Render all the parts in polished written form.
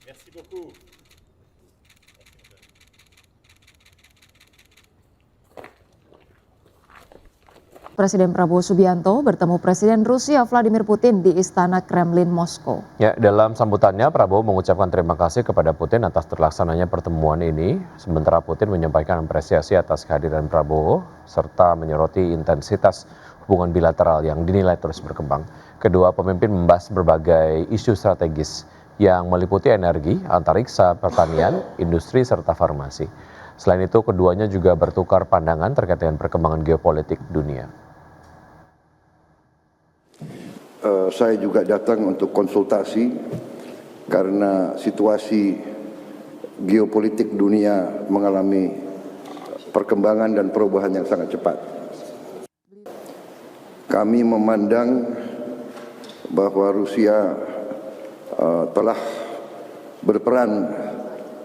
Merci beaucoup. Presiden Prabowo Subianto bertemu Presiden Rusia Vladimir Putin di Istana Kremlin, Moskow. Ya, dalam sambutannya Prabowo mengucapkan terima kasih kepada Putin atas terlaksananya pertemuan ini, sementara Putin menyampaikan apresiasi atas kehadiran Prabowo serta menyoroti intensitas hubungan bilateral yang dinilai terus berkembang. Kedua pemimpin membahas berbagai isu strategis yang meliputi energi, antariksa, pertanian, industri, serta farmasi. Selain itu, keduanya juga bertukar pandangan terkait dengan perkembangan geopolitik dunia. Saya juga datang untuk konsultasi karena situasi geopolitik dunia mengalami perkembangan dan perubahan yang sangat cepat. Kami memandang bahwa Rusia telah berperan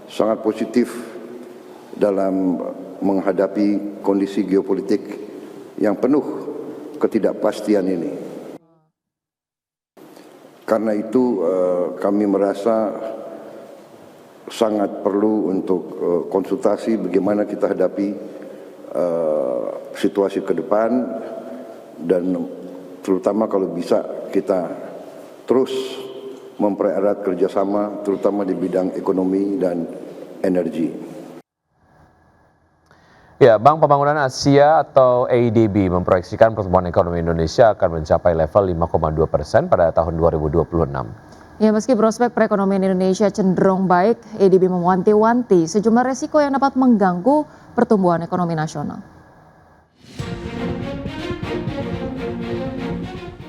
sangat positif dalam menghadapi kondisi geopolitik yang penuh ketidakpastian ini. Karena itu kami merasa sangat perlu untuk konsultasi bagaimana kita hadapi situasi ke depan, dan terutama kalau bisa kita terus mempererat kerjasama terutama di bidang ekonomi dan energi. Ya, Bank Pembangunan Asia atau ADB memproyeksikan pertumbuhan ekonomi Indonesia akan mencapai level 5,2% pada tahun 2026. Ya, meski prospek perekonomian Indonesia cenderung baik, ADB mewanti-wanti sejumlah resiko yang dapat mengganggu pertumbuhan ekonomi nasional.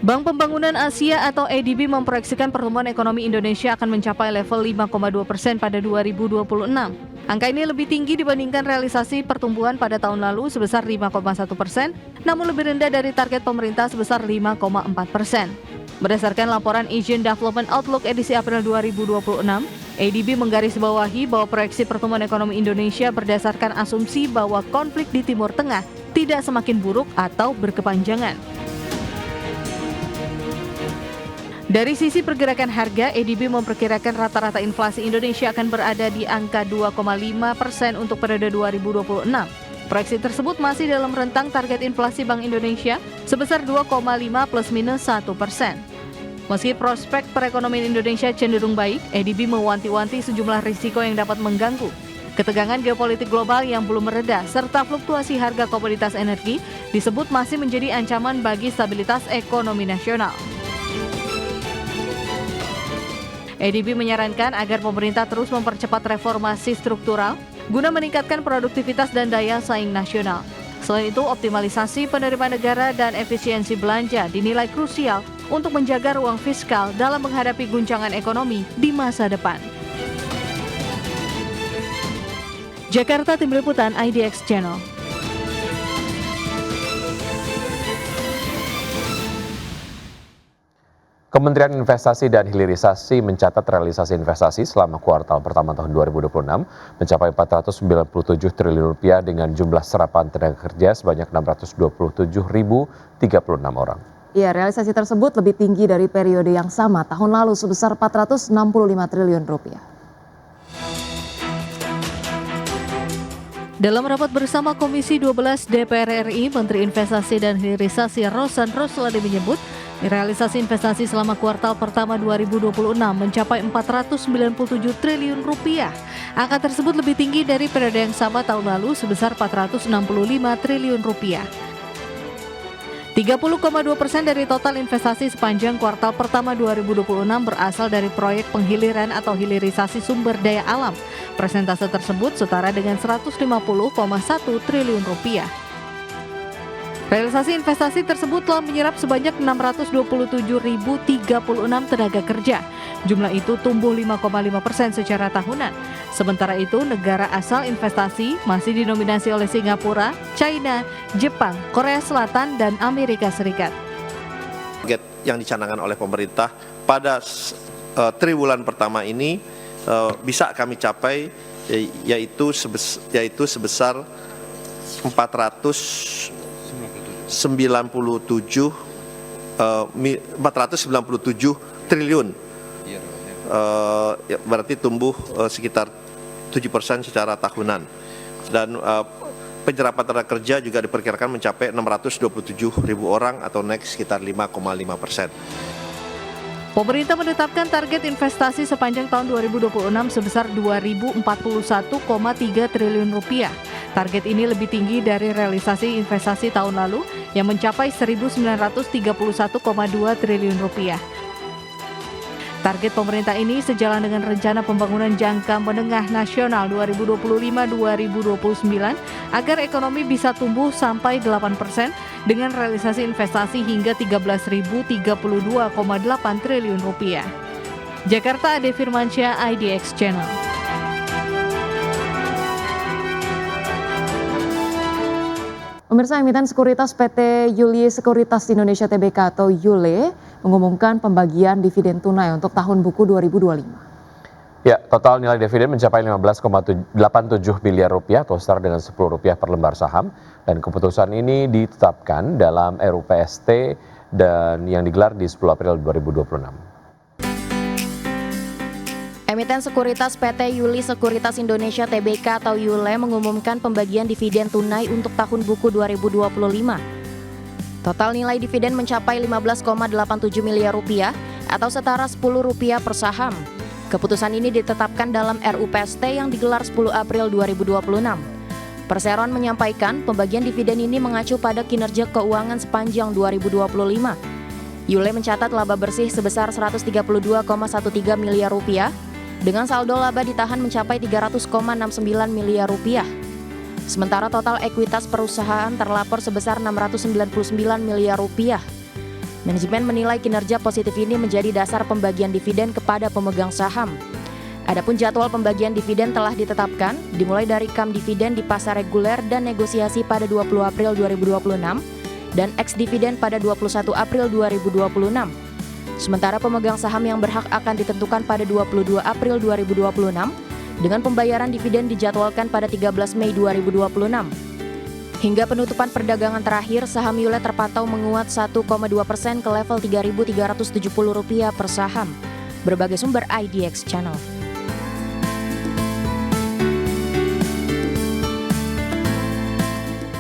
Bank Pembangunan Asia atau ADB memproyeksikan pertumbuhan ekonomi Indonesia akan mencapai level 5,2% pada 2026. Angka ini lebih tinggi dibandingkan realisasi pertumbuhan pada tahun lalu sebesar 5,1%, namun lebih rendah dari target pemerintah sebesar 5,4%. Berdasarkan laporan Asian Development Outlook edisi April 2026, ADB menggarisbawahi bahwa proyeksi pertumbuhan ekonomi Indonesia berdasarkan asumsi bahwa konflik di Timur Tengah tidak semakin buruk atau berkepanjangan. Dari sisi pergerakan harga, ADB memperkirakan rata-rata inflasi Indonesia akan berada di angka 2,5% untuk periode 2026. Proyeksi tersebut masih dalam rentang target inflasi Bank Indonesia sebesar 2,5 plus minus 1%. Meski prospek perekonomian Indonesia cenderung baik, ADB mewanti-wanti sejumlah risiko yang dapat mengganggu. Ketegangan geopolitik global yang belum mereda serta fluktuasi harga komoditas energi disebut masih menjadi ancaman bagi stabilitas ekonomi nasional. ADB menyarankan agar pemerintah terus mempercepat reformasi struktural guna meningkatkan produktivitas dan daya saing nasional. Selain itu, optimalisasi penerimaan negara dan efisiensi belanja dinilai krusial untuk menjaga ruang fiskal dalam menghadapi guncangan ekonomi di masa depan. Jakarta, Tim Liputan IDX Channel. Kementerian Investasi dan Hilirisasi mencatat realisasi investasi selama kuartal pertama tahun 2026 mencapai 497 triliun rupiah dengan jumlah serapan tenaga kerja sebanyak 627.036 orang. Ya, realisasi tersebut lebih tinggi dari periode yang sama tahun lalu sebesar 465 triliun rupiah. Dalam rapat bersama Komisi 12 DPR RI, Menteri Investasi dan Hilirisasi Rosan Roslani menyebut Realisasi investasi selama kuartal pertama 2026 mencapai 497 triliun rupiah. Angka tersebut lebih tinggi dari periode yang sama tahun lalu sebesar 465 triliun rupiah. 30,2% dari total investasi sepanjang kuartal pertama 2026 berasal dari proyek penghiliran atau hilirisasi sumber daya alam. Persentase tersebut setara dengan 150,1 triliun rupiah. Realisasi investasi tersebut telah menyerap sebanyak 627.036 tenaga kerja. Jumlah itu tumbuh 5,5% secara tahunan. Sementara itu, negara asal investasi masih dinominasi oleh Singapura, China, Jepang, Korea Selatan, dan Amerika Serikat. Target yang dicanangkan oleh pemerintah pada triwulan pertama ini bisa kami capai yaitu sebesar 497 triliun, berarti tumbuh sekitar 7% secara tahunan, dan penyerapan tenaga kerja juga diperkirakan mencapai 627.000 orang atau naik sekitar 5,5%. Pemerintah menetapkan target investasi sepanjang tahun 2026 sebesar 2.041,3 triliun rupiah. Target ini lebih tinggi dari realisasi investasi tahun lalu yang mencapai 1.931,2 triliun rupiah. Target pemerintah ini sejalan dengan rencana pembangunan jangka menengah nasional 2025-2029 agar ekonomi bisa tumbuh sampai 8% dengan realisasi investasi hingga 13.032,8 triliun rupiah. Jakarta, Ade Firmansyah, IDX Channel. Pemirsa, emiten sekuritas PT Yuli Sekuritas Indonesia Tbk atau Yule mengumumkan pembagian dividen tunai untuk tahun buku 2025. Ya, total nilai dividen mencapai 15,87 miliar rupiah atau setara dengan Rp10 per lembar saham, dan keputusan ini ditetapkan dalam RUPST dan yang digelar di 10 April 2026. Emiten sekuritas PT Yuli Sekuritas Indonesia Tbk atau Yule mengumumkan pembagian dividen tunai untuk tahun buku 2025. Total nilai dividen mencapai 15,87 miliar rupiah atau setara Rp10 per saham. Keputusan ini ditetapkan dalam RUPST yang digelar 10 April 2026. Perseroan menyampaikan pembagian dividen ini mengacu pada kinerja keuangan sepanjang 2025. Yule mencatat laba bersih sebesar 132,13 miliar rupiah, dengan saldo laba ditahan mencapai 300,69 miliar rupiah. Sementara total ekuitas perusahaan terlapor sebesar 699 miliar rupiah. Manajemen menilai kinerja positif ini menjadi dasar pembagian dividen kepada pemegang saham. Adapun jadwal pembagian dividen telah ditetapkan, dimulai dari kam dividen di pasar reguler dan negosiasi pada 20 April 2026 dan ex dividen pada 21 April 2026. Sementara pemegang saham yang berhak akan ditentukan pada 22 April 2026 dengan pembayaran dividen dijadwalkan pada 13 Mei 2026. Hingga penutupan perdagangan terakhir, saham Yule terpantau menguat 1,2% ke level Rp3.370 per saham. Berbagai sumber IDX Channel.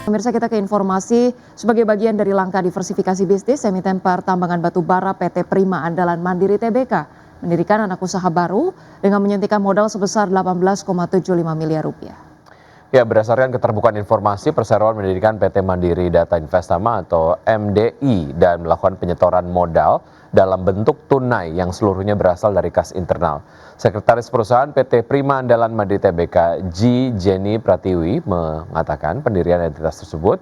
Pemirsa, kita ke informasi. Sebagai bagian dari langkah diversifikasi bisnis, emiten pertambangan batu bara PT Prima Andalan Mandiri Tbk mendirikan anak usaha baru dengan menyuntikkan modal sebesar 18,75 miliar rupiah. Ya, berdasarkan keterbukaan informasi, perseroan mendirikan PT Mandiri Data Investama atau MDI dan melakukan penyetoran modal dalam bentuk tunai yang seluruhnya berasal dari kas internal. Sekretaris perusahaan PT Prima Andalan Mandiri Tbk, Jenny Pratiwi, mengatakan pendirian entitas tersebut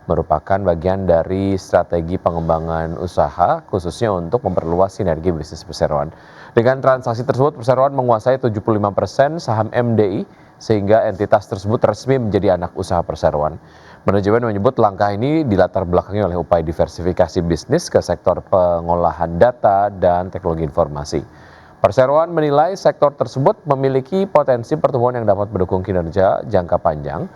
merupakan bagian dari strategi pengembangan usaha khususnya untuk memperluas sinergi bisnis perseroan. Dengan transaksi tersebut, perseroan menguasai 75% saham MDI sehingga entitas tersebut resmi menjadi anak usaha perseroan. Manajemen menyebut langkah ini dilatar belakangi oleh upaya diversifikasi bisnis ke sektor pengolahan data dan teknologi informasi. Perseroan menilai sektor tersebut memiliki potensi pertumbuhan yang dapat mendukung kinerja jangka panjang.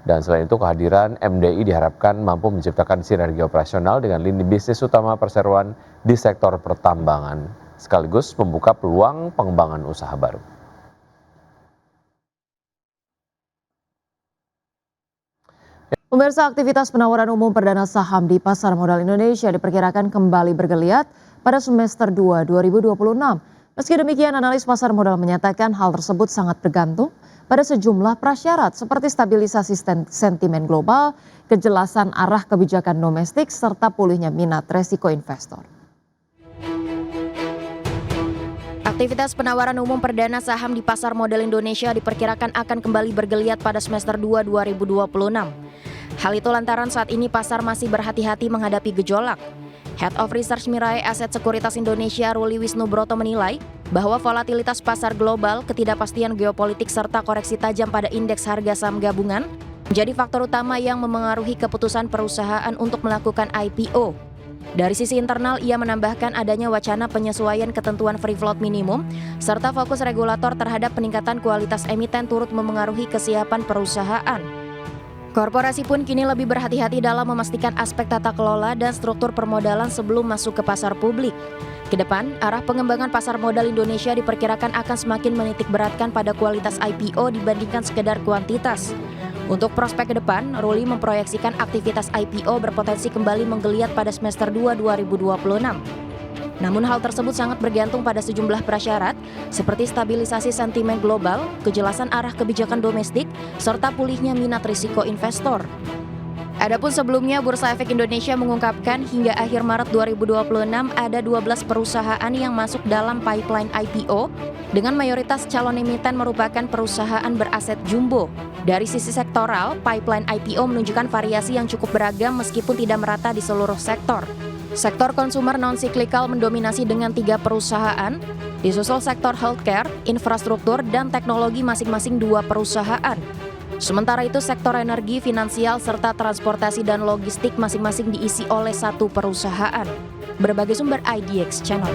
Dan selain itu, kehadiran MDI diharapkan mampu menciptakan sinergi operasional dengan lini bisnis utama perseroan di sektor pertambangan, sekaligus membuka peluang pengembangan usaha baru. Pemirsa, aktivitas penawaran umum perdana saham di pasar modal Indonesia diperkirakan kembali bergeliat pada semester 2 2026. Meski demikian, analis pasar modal menyatakan hal tersebut sangat bergantung pada sejumlah prasyarat seperti stabilisasi sentimen global, kejelasan arah kebijakan domestik, serta pulihnya minat resiko investor. Aktivitas penawaran umum perdana saham di pasar modal Indonesia diperkirakan akan kembali bergeliat pada semester 2 2026. Hal itu lantaran saat ini pasar masih berhati-hati menghadapi gejolak. Head of Research Mirae Asset Sekuritas Indonesia Ruli Wisnubroto menilai bahwa volatilitas pasar global, ketidakpastian geopolitik serta koreksi tajam pada indeks harga saham gabungan menjadi faktor utama yang memengaruhi keputusan perusahaan untuk melakukan IPO. Dari sisi internal, ia menambahkan adanya wacana penyesuaian ketentuan free float minimum serta fokus regulator terhadap peningkatan kualitas emiten turut memengaruhi kesiapan perusahaan. Korporasi pun kini lebih berhati-hati dalam memastikan aspek tata kelola dan struktur permodalan sebelum masuk ke pasar publik. Kedepan, arah pengembangan pasar modal Indonesia diperkirakan akan semakin menitik beratkan pada kualitas IPO dibandingkan sekedar kuantitas. Untuk prospek ke depan, Ruli memproyeksikan aktivitas IPO berpotensi kembali menggeliat pada semester 2 2026. Namun hal tersebut sangat bergantung pada sejumlah prasyarat seperti stabilisasi sentimen global, kejelasan arah kebijakan domestik, serta pulihnya minat risiko investor. Adapun sebelumnya, Bursa Efek Indonesia mengungkapkan hingga akhir Maret 2026 ada 12 perusahaan yang masuk dalam pipeline IPO dengan mayoritas calon emiten merupakan perusahaan beraset jumbo. Dari sisi sektoral, pipeline IPO menunjukkan variasi yang cukup beragam meskipun tidak merata di seluruh sektor. Sektor konsumer non-siklikal mendominasi dengan 3 perusahaan, disusul sektor healthcare, infrastruktur, dan teknologi masing-masing 2 perusahaan. Sementara itu sektor energi, finansial, serta transportasi dan logistik masing-masing diisi oleh 1 perusahaan. Berbagai sumber IDX Channel.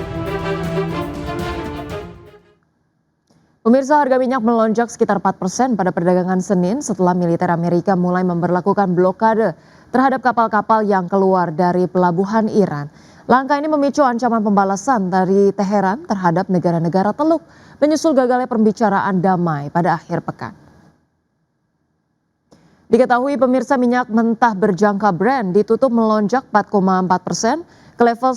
Pemirsa, harga minyak melonjak sekitar 4% pada perdagangan Senin setelah militer Amerika mulai memberlakukan blokade terhadap kapal-kapal yang keluar dari pelabuhan Iran. Langkah ini memicu ancaman pembalasan dari Teheran terhadap negara-negara Teluk, menyusul gagalnya pembicaraan damai pada akhir pekan. Diketahui pemirsa, minyak mentah berjangka Brent ditutup melonjak 4,4% ke level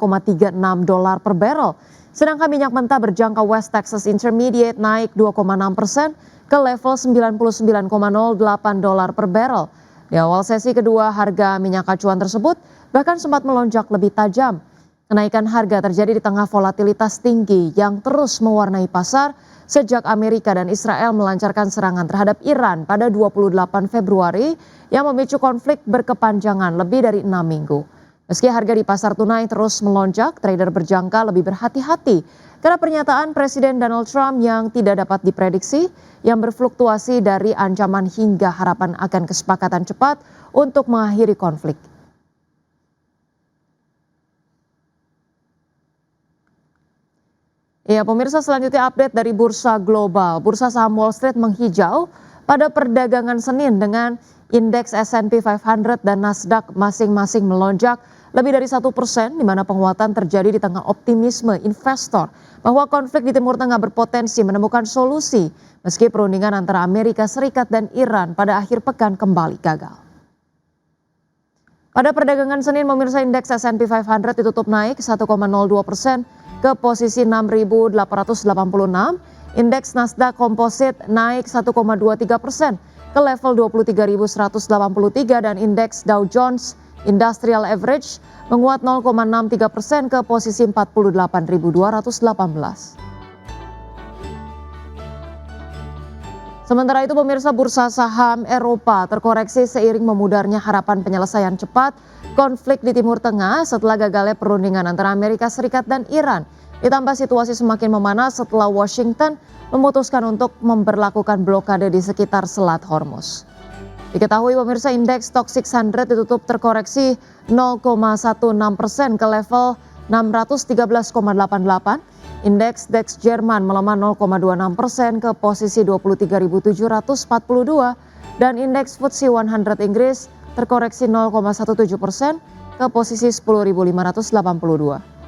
$99,36 per barrel. Sedangkan minyak mentah berjangka West Texas Intermediate naik 2,6% ke level $99,08 per barrel. Di awal sesi kedua, harga minyak acuan tersebut bahkan sempat melonjak lebih tajam. Kenaikan harga terjadi di tengah volatilitas tinggi yang terus mewarnai pasar sejak Amerika dan Israel melancarkan serangan terhadap Iran pada 28 Februari yang memicu konflik berkepanjangan lebih dari 6 minggu. Meski harga di pasar tunai terus melonjak, trader berjangka lebih berhati-hati karena pernyataan Presiden Donald Trump yang tidak dapat diprediksi yang berfluktuasi dari ancaman hingga harapan akan kesepakatan cepat untuk mengakhiri konflik. Ya, pemirsa, selanjutnya update dari bursa global. Bursa saham Wall Street menghijau pada perdagangan Senin dengan indeks S&P 500 dan Nasdaq masing-masing melonjak lebih dari 1%, di mana penguatan terjadi di tengah optimisme investor bahwa konflik di Timur Tengah berpotensi menemukan solusi meski perundingan antara Amerika Serikat dan Iran pada akhir pekan kembali gagal. Pada perdagangan Senin, pemirsa, indeks S&P 500 ditutup naik 1,02% ke posisi 6.886, indeks Nasdaq Composite naik 1,23% ke level 23.183 dan indeks Dow Jones Industrial Average menguat 0,63% ke posisi 48.218. Sementara itu pemirsa, bursa saham Eropa terkoreksi seiring memudarnya harapan penyelesaian cepat konflik di Timur Tengah setelah gagalnya perundingan antara Amerika Serikat dan Iran. Ditambah situasi semakin memanas setelah Washington memutuskan untuk memberlakukan blokade di sekitar Selat Hormuz. Diketahui pemirsa, indeks Stoxx 600 ditutup terkoreksi 0,16% ke level 613,88. Indeks DAX Jerman melemah 0,26% ke posisi 23.742 dan indeks FTSE 100 Inggris terkoreksi 0,17% ke posisi 10.582.